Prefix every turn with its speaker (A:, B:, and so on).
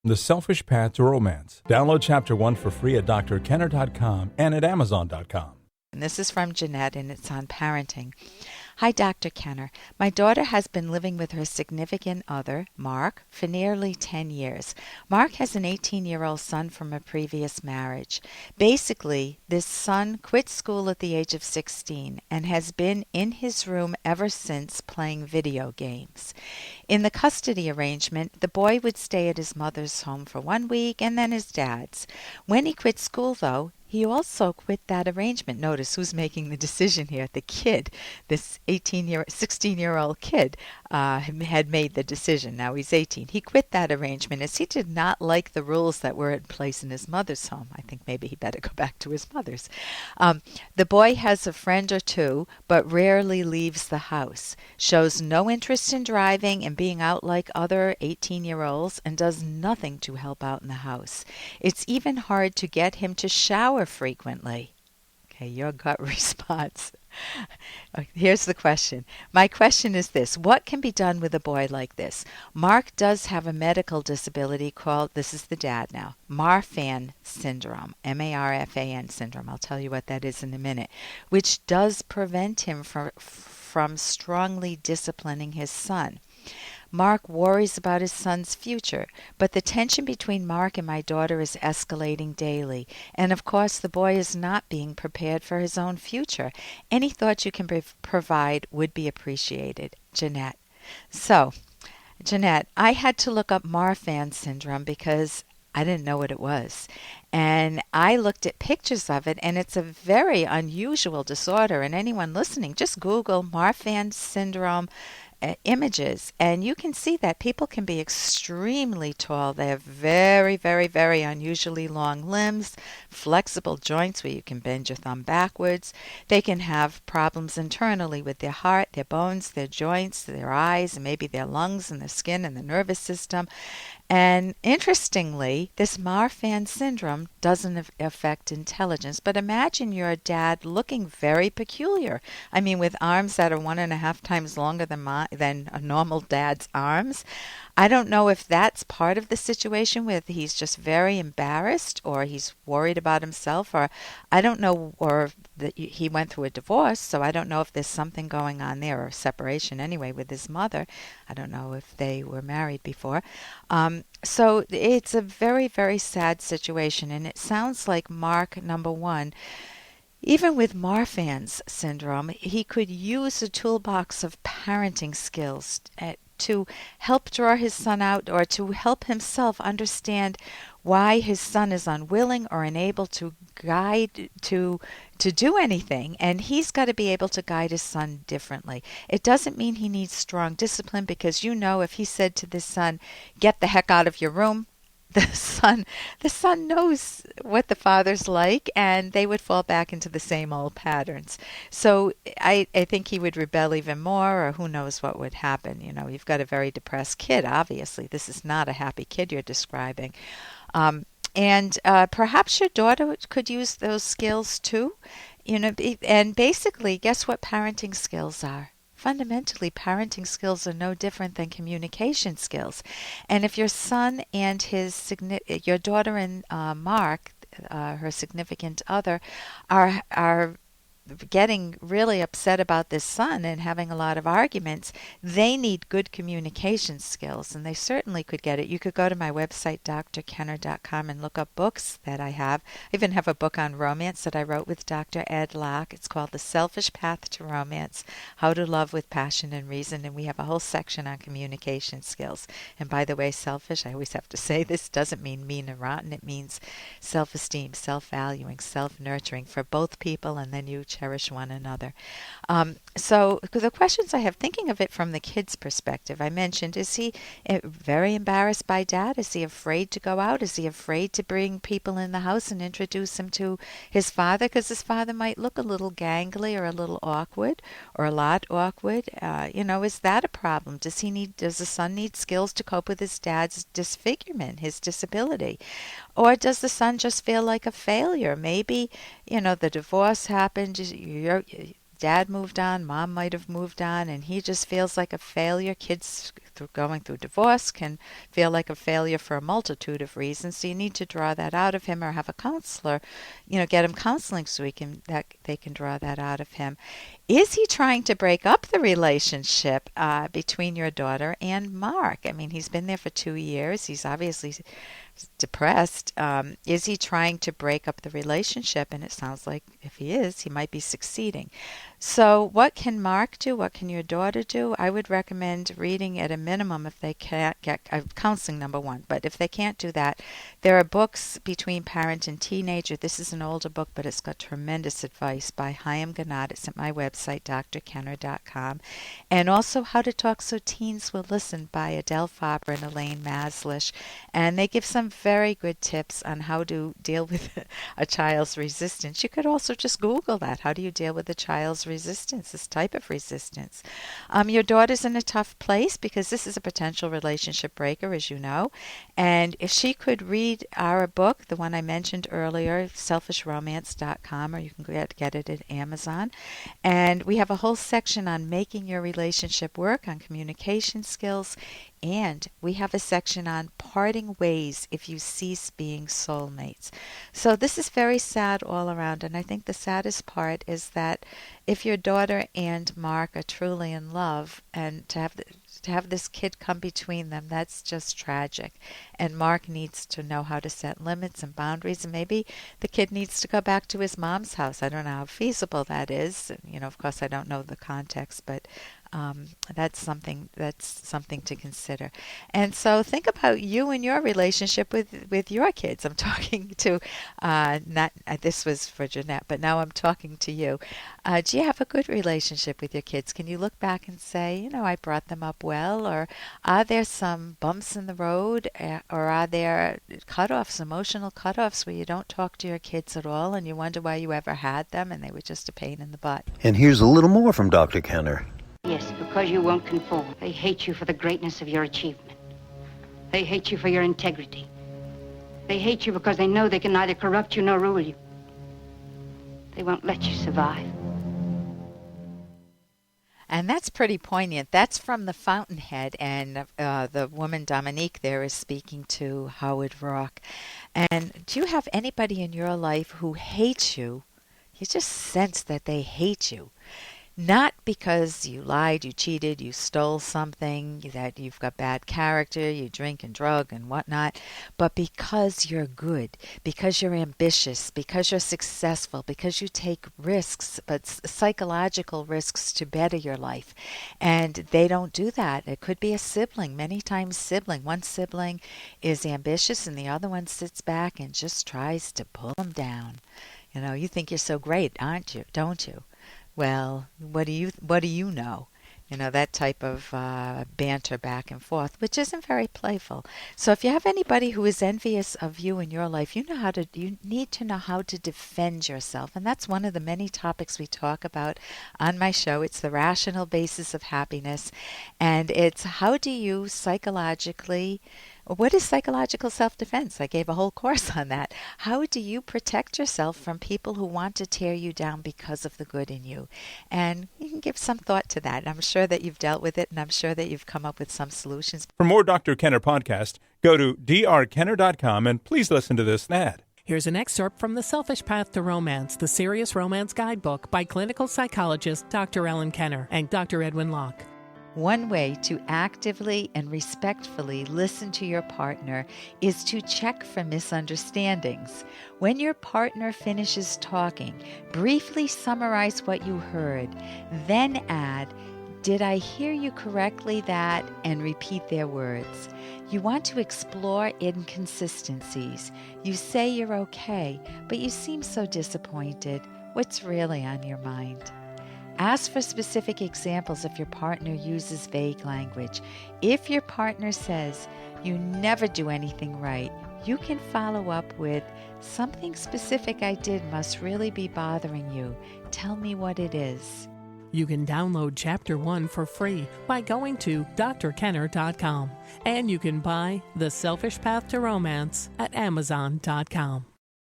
A: The Selfish Path to Romance. Download Chapter 1 for free at drkenner.com and at amazon.com.
B: And this is from Jeanette, and it's on parenting. Hi, Dr. Kenner. My daughter has been living with her significant other, Mark, for nearly 10 years. Mark has an 18-year-old son from a previous marriage. Basically, this son quit school at the age of 16 and has been in his room ever since playing video games. In the custody arrangement, the boy would stay at his mother's home for 1 week and then his dad's. When he quit school, though, he also quit that arrangement. Notice who's making the decision here. The kid, this 16-year-old kid, had made the decision. Now he's 18. He quit that arrangement as he did not like the rules that were in place in his mother's home. I think maybe he better go back to his mother's. The boy has a friend or two, but rarely leaves the house, shows no interest in driving and being out like other 18-year-olds, and does nothing to help out in the house. It's even hard to get him to shower frequently. Okay, your gut response. Here's the question. My question is this. What can be done with a boy like this? Mark does have a medical disability called, this is the dad now, Marfan syndrome, M-A-R-F-A-N syndrome. I'll tell you what that is in a minute, which does prevent him from strongly disciplining his son. Mark worries about his son's future, but the tension between Mark and my daughter is escalating daily, and of course the boy is not being prepared for his own future. Any thoughts you can provide would be appreciated. Jeanette. So, Jeanette, I had to look up Marfan syndrome because I didn't know what it was. And I looked at pictures of it, and it's a very unusual disorder. And anyone listening, just Google Marfan syndrome images, and you can see that people can be extremely tall. They have very, very, very unusually long limbs, flexible joints where you can bend your thumb backwards. They can have problems internally with their heart, their bones, their joints, their eyes, and maybe their lungs and their skin and the nervous system. And interestingly, this Marfan syndrome doesn't affect intelligence. But imagine your dad looking very peculiar. I mean, with arms that are 1.5 times longer than a normal dad's arms. I don't know if that's part of the situation where he's just very embarrassed or he's worried about himself, or I don't know, or that he went through a divorce, so I don't know if there's something going on there, or separation anyway with his mother. I don't know if they were married before. So it's a very, very sad situation, and it sounds like Mark, number one, even with Marfan's syndrome, he could use a toolbox of parenting skills to help draw his son out, or to help himself understand why his son is unwilling or unable to guide to do anything, and he's got to be able to guide his son differently. It doesn't mean he needs strong discipline, because if he said to this son, "Get the heck out of your room," the son knows what the father's like, and they would fall back into the same old patterns. So I think he would rebel even more, or who knows what would happen. You've got a very depressed kid, obviously. This is not a happy kid you're describing. And perhaps your daughter could use those skills too. And basically, guess what parenting skills are? Fundamentally, parenting skills are no different than communication skills. And if your son and your daughter and Mark, her significant other, are getting really upset about this son and having a lot of arguments, they need good communication skills, and they certainly could get it. You could go to my website, drkenner.com, and look up books that I have. I even have a book on romance that I wrote with Dr. Ed Locke. It's called The Selfish Path to Romance, How to Love with Passion and Reason, and we have a whole section on communication skills. And by the way, selfish, I always have to say this, doesn't mean mean and rotten. It means self-esteem, self-valuing, self-nurturing for both people, and then you cherish one another. So the questions I have, thinking of it from the kid's perspective, I mentioned, is he very embarrassed by dad? Is he afraid to go out? Is he afraid to bring people in the house and introduce him to his father? Because his father might look a little gangly or a little awkward or a lot awkward. Is that a problem? Does the son need skills to cope with his dad's disfigurement, his disability? Or does the son just feel like a failure? Maybe, the divorce happened, dad moved on, mom might have moved on, and he just feels like a failure. Kids going through divorce can feel like a failure for a multitude of reasons. So you need to draw that out of him, or have a counselor, get him counseling so they can draw that out of him. Is he trying to break up the relationship between your daughter and Mark? I mean, he's been there for 2 years. He's obviously depressed. Is he trying to break up the relationship? And it sounds like if he is, he might be succeeding. So what can Mark do? What can your daughter do? I would recommend reading at a minimum if they can't get counseling, number one. But if they can't do that, there are books between parent and teenager. This is an older book, but it's got tremendous advice by Chaim Ganad. It's at my website, drkenner.com. And also How to Talk So Teens Will Listen by Adele Faber and Elaine Maslish. And they give some very good tips on how to deal with a child's resistance. You could also just Google that. How do you deal with a child's resistance, this type of resistance? Your daughter's in a tough place because this is a potential relationship breaker, as you know. And if she could read our book, the one I mentioned earlier, selfishromance.com, or you can get it at Amazon. And we have a whole section on making your relationship work, on communication skills. And we have a section on parting ways if you cease being soulmates. So this is very sad all around. And I think the saddest part is that if your daughter and Mark are truly in love, and to have this kid come between them, that's just tragic. And Mark needs to know how to set limits and boundaries. And maybe the kid needs to go back to his mom's house. I don't know how feasible that is. Of course, I don't know the context, but that's something to consider. And so think about you and your relationship with your kids. I'm talking to this was for Jeanette, but now I'm talking to you. Do you have a good relationship with your kids? Can you look back and say, I brought them up well? Or are there some bumps in the road? Or are there cutoffs, emotional cutoffs, where you don't talk to your kids at all and you wonder why you ever had them and they were just a pain in the butt?
C: And here's a little more from Dr. Kenner.
D: Yes, because you won't conform. They hate you for the greatness of your achievement. They hate you for your integrity. They hate you because they know they can neither corrupt you nor rule you. They won't let you survive.
B: And that's pretty poignant. That's from The Fountainhead, and the woman Dominique there is speaking to Howard Rock. And do you have anybody in your life who hates you? You just sense that they hate you. Not because you lied, you cheated, you stole something, that you've got bad character, you drink and drug and whatnot, but because you're good, because you're ambitious, because you're successful, because you take risks, but psychological risks to better your life. And they don't do that. It could be a sibling, many times sibling. One sibling is ambitious and the other one sits back and just tries to pull them down. You think you're so great, aren't you? Don't you? Well, what do you know? That type of banter back and forth, which isn't very playful. So if you have anybody who is envious of you in your life, you need to know how to defend yourself. And that's one of the many topics we talk about on my show. It's the rational basis of happiness. And it's how do you psychologically what is psychological self-defense? I gave a whole course on that. How do you protect yourself from people who want to tear you down because of the good in you? And you can give some thought to that. I'm sure that you've dealt with it, and I'm sure that you've come up with some solutions.
A: For more Dr. Kenner podcast, go to drkenner.com and please listen to this ad.
E: Here's an excerpt from The Selfish Path to Romance, the Serious Romance Guidebook by clinical psychologist Dr. Ellen Kenner and Dr. Edwin Locke.
B: One way to actively and respectfully listen to your partner is to check for misunderstandings. When your partner finishes talking, briefly summarize what you heard, then add, "Did I hear you correctly that?" and repeat their words. You want to explore inconsistencies. You say you're okay, but you seem so disappointed. What's really on your mind? Ask for specific examples if your partner uses vague language. If your partner says, "You never do anything right," you can follow up with, "Something specific I did must really be bothering you. Tell me what it is."
E: You can download Chapter 1 for free by going to drkenner.com. And you can buy The Selfish Path to Romance at amazon.com.